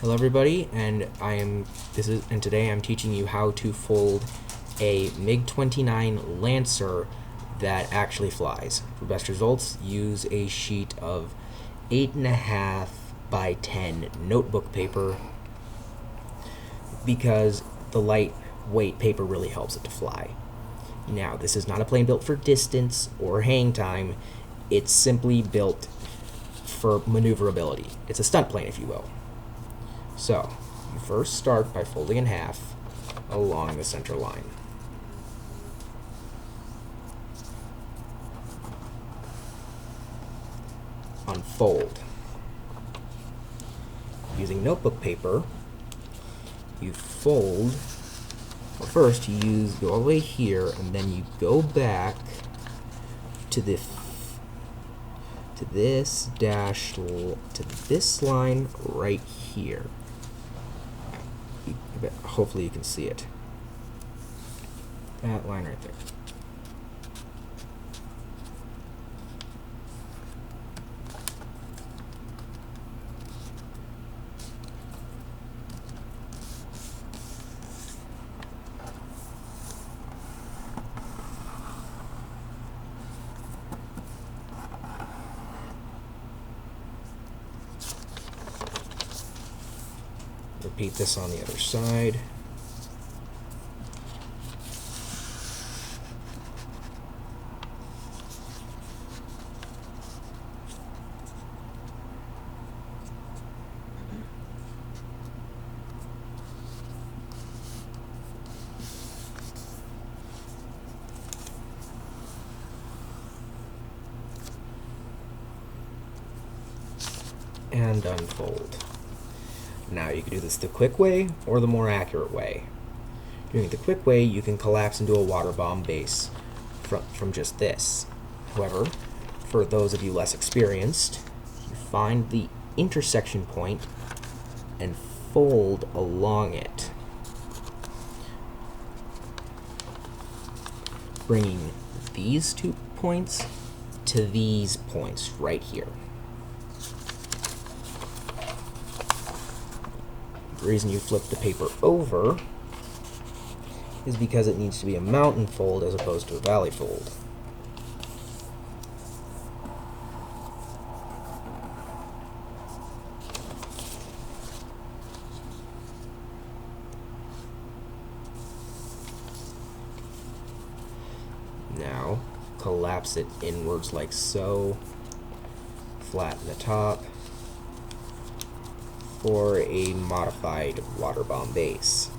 Hello everybody, and today I'm teaching you how to fold a MiG-29 Lancer that actually flies. For best results, use a sheet of 8.5 by 10 notebook paper because the lightweight paper really helps it to fly. Now, this is not a plane built for distance or hang time. It's simply built for maneuverability. It's a stunt plane, if you will. So, you first start by folding in half along the center line. Unfold. Using notebook paper, you fold. Well, first you go all the way here, and then you go back to this line right here. Hopefully you can see it. That line right there. Repeat this on the other side. And unfold. Now you can do this the quick way or the more accurate way. Doing it the quick way, you can collapse into a water bomb base from just this. However, for those of you less experienced, you find the intersection point and fold along it, bringing these 2 points to these points right here. The reason you flip the paper over is because it needs to be a mountain fold as opposed to a valley fold. Now, collapse it inwards like so, flatten the top for a modified water bomb base.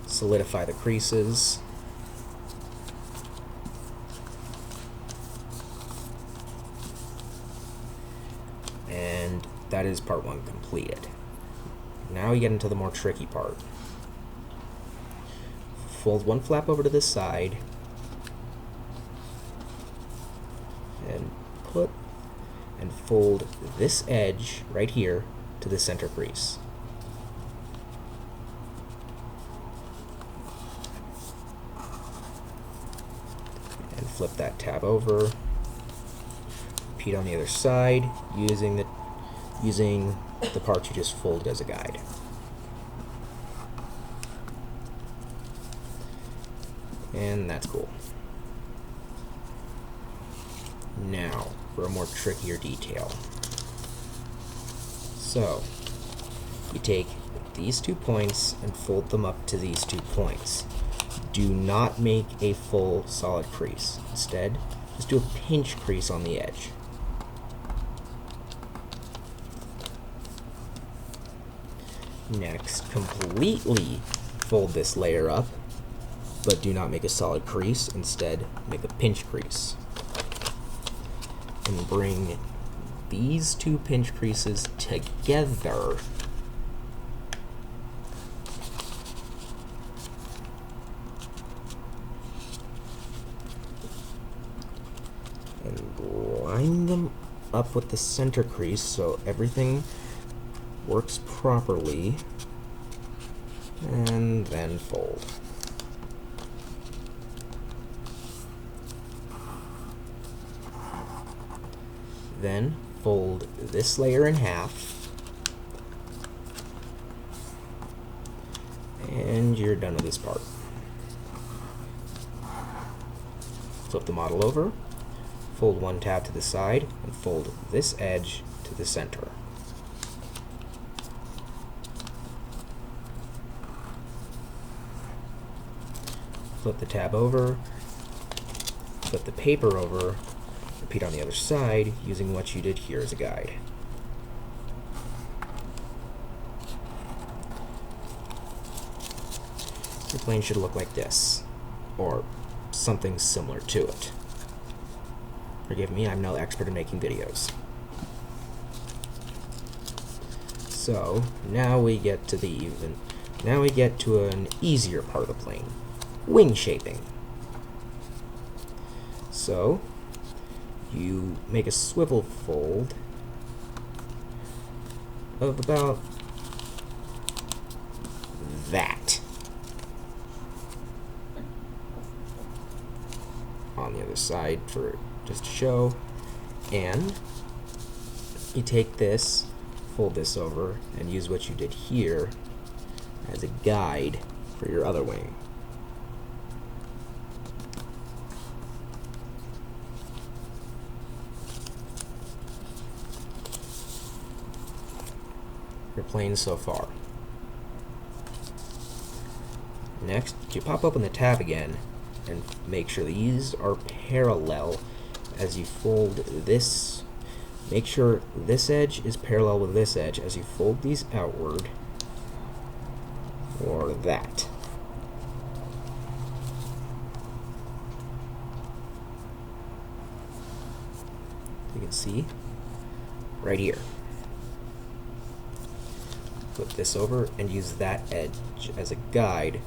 Solidify the creases. And that is part 1 completed. Now we get into the more tricky part. Fold one flap over to this side and fold this edge right here to the center crease. And flip that tab over. Repeat on the other side using the part you just folded as a guide. And that's cool. Now, for a more trickier detail. So, you take these 2 points and fold them up to these 2 points. Do not make a full solid crease. Instead, just do a pinch crease on the edge. Next, completely fold this layer up, but do not make a solid crease. Instead, make a pinch crease. And bring these 2 pinch creases together and line them up with the center crease so everything works properly, and then fold. Then fold this layer in half, and you're done with this part. Flip the model over, fold one tab to the side, and fold this edge to the center. Flip the tab over, flip the paper over, repeat on the other side using what you did here as a guide. Your plane should look like this, or something similar to it. Forgive me, I'm no expert in making videos. So now we get to an easier part of the plane, wing shaping. So you make a swivel fold of about that on the other side for just to show, and you take this, fold this over, and use what you did here as a guide for your other wing. Your plane so far. Next, you pop open the tab again and make sure these are parallel as you fold this. Make sure this edge is parallel with this edge as you fold these outward, or that. You can see right here. Flip this over and use that edge as a guide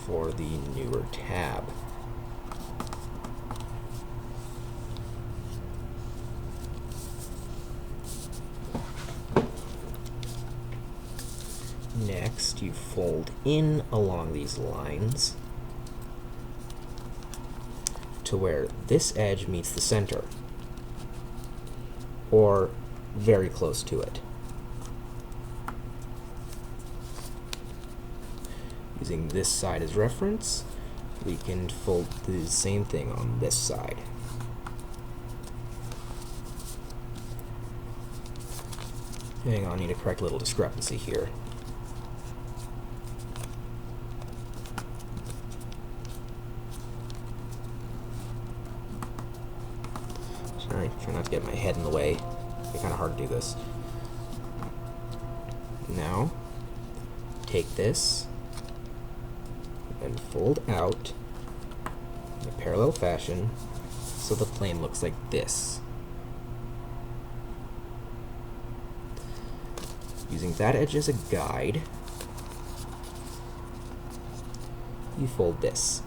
for the newer tab. Next, you fold in along these lines to where this edge meets the center, or very close to it. Using this side as reference, we can fold the same thing on this side. Hang on, I need to correct a little discrepancy here. Sorry, try not to get my head in the way. It's kind of hard to do this. Now, take this and fold out in a parallel fashion so the plane looks like this. Using that edge as a guide, you fold this.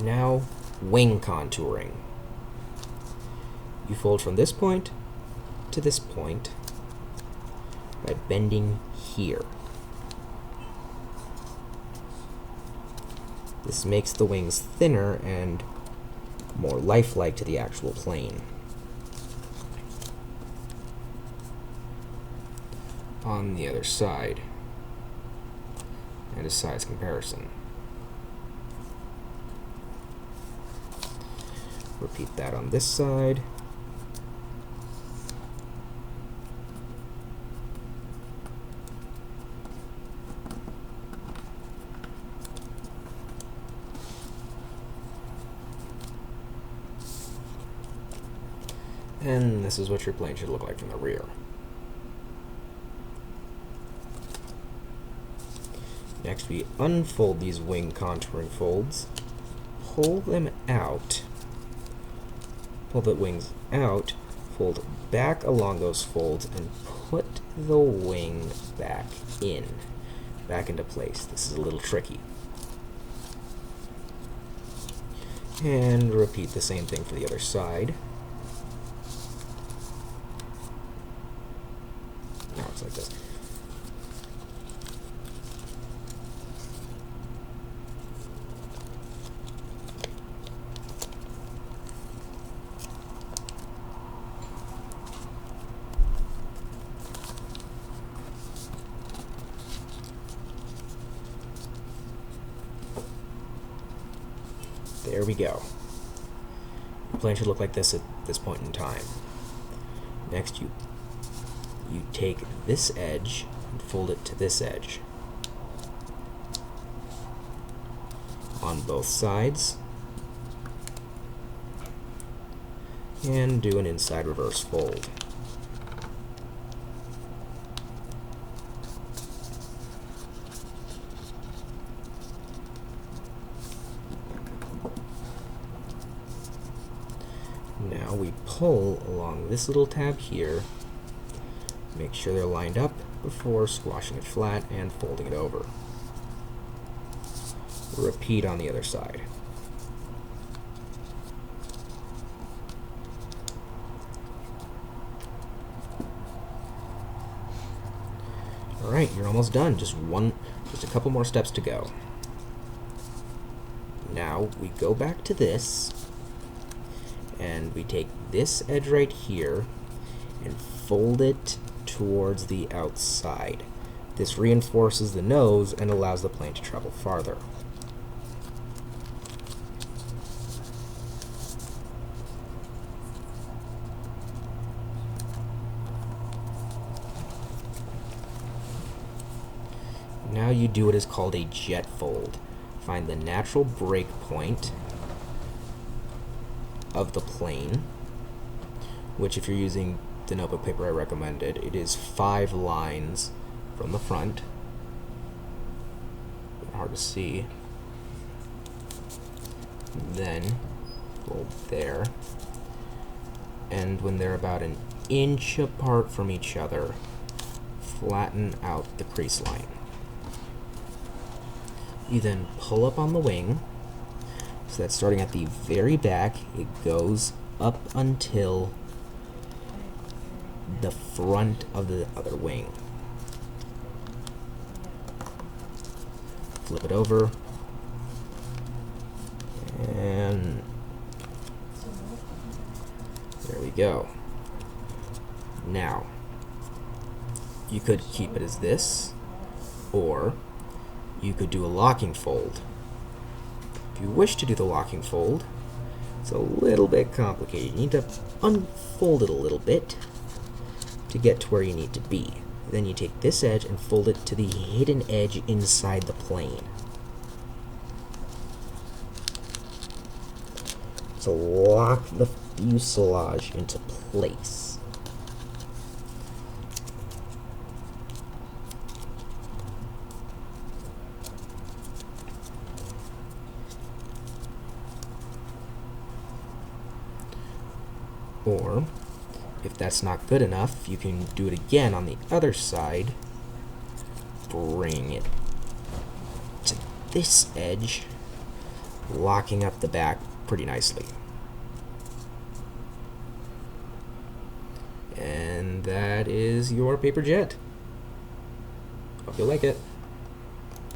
Now, wing contouring. You fold from this point to this point by bending here. This makes the wings thinner and more lifelike to the actual plane. On the other side, and a size comparison. Repeat that on this side. And this is what your plane should look like from the rear. Next, we unfold these wing contouring folds, pull them out, pull the wings out, fold back along those folds, and put the wing back into place. This is a little tricky. And repeat the same thing for the other side. Now it's like this. There we go. The plane should look like this at this point in time. Next, you take this edge and fold it to this edge on both sides, and do an inside reverse fold. Now we pull along this little tab here, make sure they're lined up before squashing it flat and folding it over. Repeat on the other side. Alright, you're almost done. Just a couple more steps to go. Now we go back to this, and we take this edge right here and fold it towards the outside. This reinforces the nose and allows the plane to travel farther. Now you do what is called a jet fold. Find the natural break point of the plane, which, if you're using the notebook paper I recommended, it is 5 lines from the front. Hard to see. Then fold there, and when they're about an inch apart from each other, flatten out the crease line. You then pull up on the wing, so that starting at the very back, it goes up until the front of the other wing. Flip it over, and there we go. Now, you could keep it as this, or you could do a locking fold. If you wish to do the locking fold, it's a little bit complicated. You need to unfold it a little bit to get to where you need to be. Then you take this edge and fold it to the hidden edge inside the plane. So lock the fuselage into place. Or, if that's not good enough, you can do it again on the other side. Bring it to this edge, locking up the back pretty nicely. And that is your paper jet. Hope you like it.